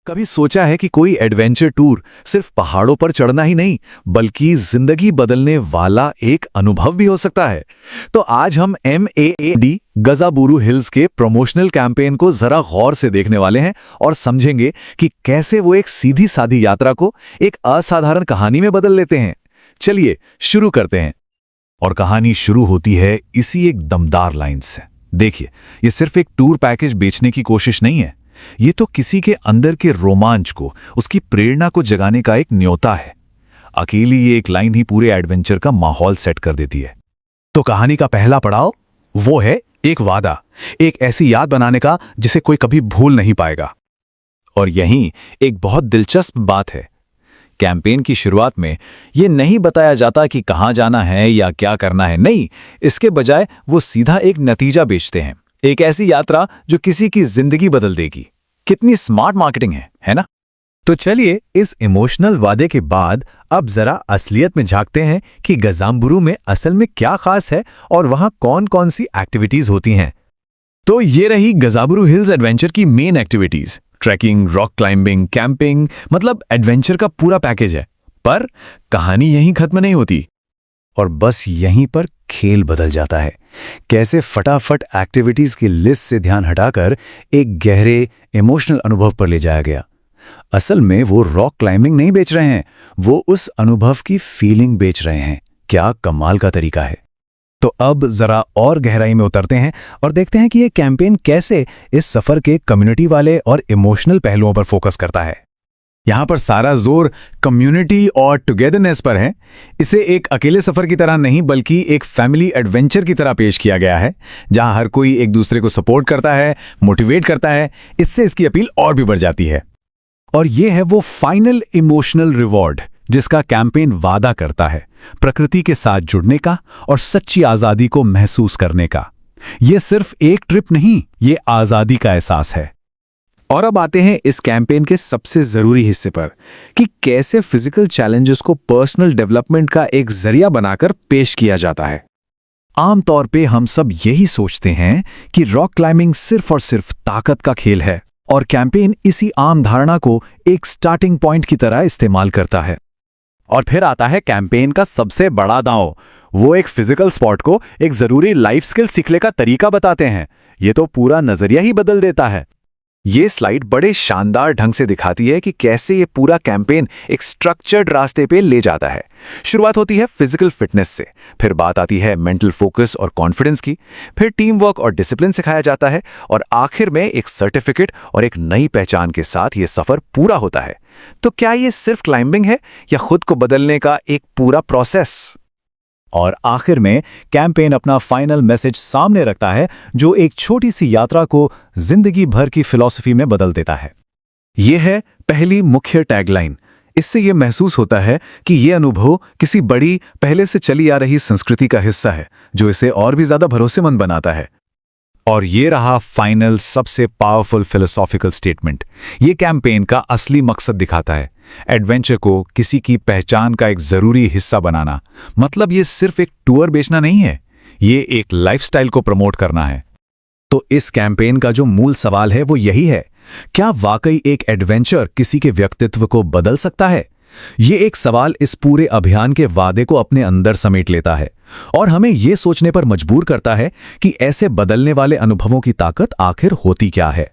कभी सोचा है कि कोई एडवेंचर टूर सिर्फ पहाड़ों पर चढ़ना ही नहीं बल्कि जिंदगी बदलने वाला एक अनुभव भी हो सकता है। तो आज हम MAAD गजाबुरु हिल्स के प्रमोशनल कैंपेन को जरा गौर से देखने वाले हैं और समझेंगे कि कैसे वो एक सीधी सादी यात्रा को एक असाधारण कहानी में बदल लेते हैं। चलिए शुरू करते हैं। और कहानी शुरू होती है इसी एक दमदार लाइन से। देखिए, ये सिर्फ एक टूर पैकेज बेचने की कोशिश नहीं है, ये तो किसी के अंदर के रोमांच को, उसकी प्रेरणा को जगाने का एक न्योता है। अकेली ये एक लाइन ही पूरे एडवेंचर का माहौल सेट कर देती है। तो कहानी का पहला पड़ाव वो है एक वादा, एक ऐसी याद बनाने का जिसे कोई कभी भूल नहीं पाएगा। और यहीं एक बहुत दिलचस्प बात है। कैंपेन की शुरुआत में ये नहीं बताया जाता कि कहाँ जाना है या क्या करना है, नहीं, इसके बजाय वो सीधा एक नतीजा बेचते हैं, एक ऐसी यात्रा जो किसी की जिंदगी बदल देगी। कितनी स्मार्ट मार्केटिंग है ना? तो चलिए इस इमोशनल वादे के बाद अब जरा असलियत में झांकते हैं कि गजाबुरु में असल में क्या खास है और वहां कौन कौन सी एक्टिविटीज होती हैं। तो ये रही गजाबुरु हिल्स एडवेंचर की main activities. Trekking, rock climbing, camping, मतलब एडवेंचर का पूरा पैकेज है। पर कहानी यहीं खत्म नहीं होती। और बस यहीं पर खेल बदल जाता है। कैसे फटाफट एक्टिविटीज की लिस्ट से ध्यान हटाकर एक गहरे इमोशनल अनुभव पर ले जाया गया। असल में वो रॉक क्लाइंबिंग नहीं बेच रहे हैं, वो उस अनुभव की फीलिंग बेच रहे हैं। क्या कमाल का तरीका है। तो अब जरा और गहराई में उतरते हैं और देखते हैं कि ये कैंपेन कैसे इस सफर के कम्युनिटी वाले और इमोशनल पहलुओं पर फोकस करता है। यहाँ पर सारा जोर कम्युनिटी और टुगेदरनेस पर है। इसे एक अकेले सफर की तरह नहीं बल्कि एक फैमिली एडवेंचर की तरह पेश किया गया है, जहाँ हर कोई एक दूसरे को सपोर्ट करता है, मोटिवेट करता है। इससे इसकी अपील और भी बढ़ जाती है। और ये है वो फाइनल इमोशनल रिवॉर्ड जिसका कैंपेन वादा करता है, प्रकृति के साथ जुड़ने का और सच्ची आजादी को महसूस करने का। ये सिर्फ एक ट्रिप नहीं, ये आजादी का एहसास है। और अब आते हैं इस कैंपेन के सबसे जरूरी हिस्से पर कि कैसे फिजिकल चैलेंजेस को पर्सनल डेवलपमेंट का एक जरिया बनाकर पेश किया जाता है। आमतौर पे हम सब यही सोचते हैं कि रॉक क्लाइंबिंग सिर्फ और सिर्फ ताकत का खेल है, और कैंपेन इसी आम धारणा को एक स्टार्टिंग पॉइंट की तरह इस्तेमाल करता है। और फिर आता है कैंपेन का सबसे बड़ा दांव। वो एक फिजिकल स्पॉट को एक जरूरी लाइफ स्किल सीखने का तरीका बताते हैं। ये तो पूरा नजरिया ही बदल देता है। ये स्लाइड बड़े शानदार ढंग से दिखाती है कि कैसे ये पूरा कैंपेन एक स्ट्रक्चर्ड रास्ते पे ले जाता है। शुरुआत होती है फिजिकल फिटनेस से, फिर बात आती है मेंटल फोकस और कॉन्फिडेंस की, फिर टीम वर्क और डिसिप्लिन सिखाया जाता है, और आखिर में एक सर्टिफिकेट और एक नई पहचान के साथ ये सफर पूरा होता है। तो क्या ये सिर्फ क्लाइंबिंग है या खुद को बदलने का एक पूरा प्रोसेस? और आखिर में कैंपेन अपना फाइनल मैसेज सामने रखता है जो एक छोटी सी यात्रा को जिंदगी भर की फिलॉसफी में बदल देता है। यह है पहली मुख्य टैगलाइन। इससे यह महसूस होता है कि यह अनुभव किसी बड़ी पहले से चली आ रही संस्कृति का हिस्सा है, जो इसे और भी ज्यादा भरोसेमंद बनाता है। और ये रहा फाइनल सबसे पावरफुल फिलोसॉफिकल स्टेटमेंट। ये कैंपेन का असली मकसद दिखाता है, एडवेंचर को किसी की पहचान का एक जरूरी हिस्सा बनाना। मतलब ये सिर्फ एक टूर बेचना नहीं है, ये एक लाइफस्टाइल को प्रमोट करना है। तो इस कैंपेन का जो मूल सवाल है वो यही है, क्या वाकई एक एडवेंचर किसी के व्यक्तित्व को बदल सकता है? ये एक सवाल इस पूरे अभियान के वादे को अपने अंदर समेट लेता है और हमें ये सोचने पर मजबूर करता है कि ऐसे बदलने वाले अनुभवों की ताकत आखिर होती क्या है।